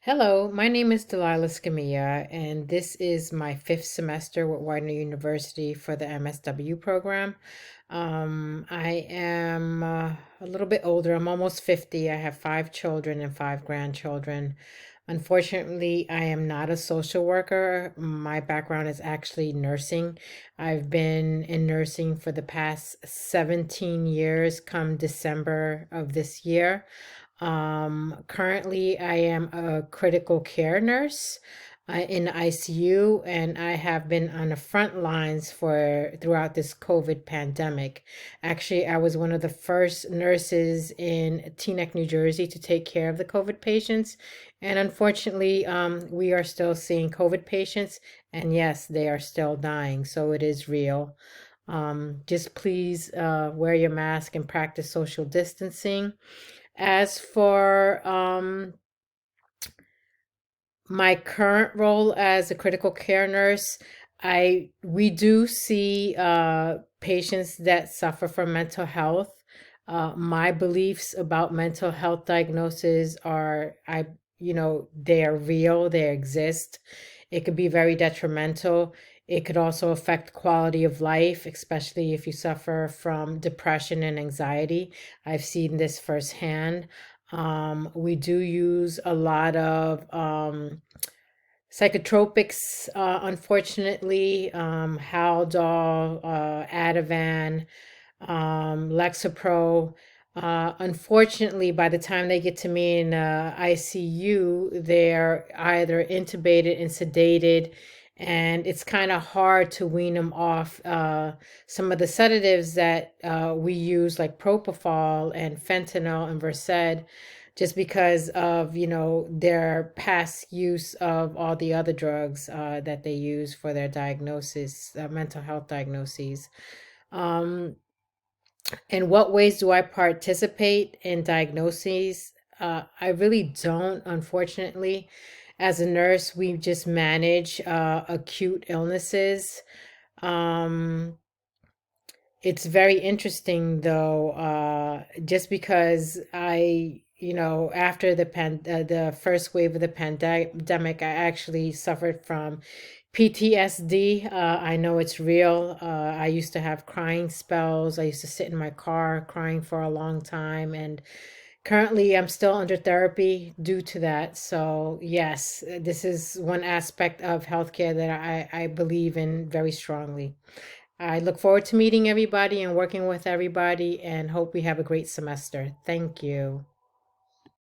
Hello, my name is Delilah Scamilla, and this is my fifth semester with Widener University for the MSW program. I am a little bit older. I'm almost 50. I have five children and five grandchildren. Unfortunately, I am not a social worker. My background is actually nursing. I've been in nursing for the past 17 years, come December of this year. Currently, I am a critical care nurse in the ICU, and I have been on the front lines for throughout this COVID pandemic. Actually, I was one of the first nurses in Teaneck, New Jersey, to take care of the COVID patients. And unfortunately, we are still seeing COVID patients, and yes, they are still dying. So it is real. Just please wear your mask and practice social distancing. As for my current role as a critical care nurse, I we do see patients that suffer from mental health. My beliefs about mental health diagnoses are, they are real, they exist. It could be very detrimental. It could also affect quality of life, especially if you suffer from depression and anxiety. I've seen this firsthand. We do use a lot of psychotropics, unfortunately, Haldol, Ativan, Lexapro. Unfortunately, by the time they get to me in ICU, they're either intubated and sedated, and it's kind of hard to wean them off some of the sedatives that we use, like propofol and fentanyl and Versed, just because of, their past use of all the other drugs that they use for their diagnosis, mental health diagnoses. Um, in what ways do I participate in diagnoses? I really don't, unfortunately. As a nurse, we just manage acute illnesses. Um, it's very interesting though, just because after the first wave of the pandemic, I actually suffered from PTSD. I know it's real. I used to have crying spells. I used to sit in my car crying for a long time, and currently I'm still under therapy due to that. So yes, this is one aspect of healthcare that I believe in very strongly. I look forward to meeting everybody and working with everybody and hope we have a great semester. Thank you.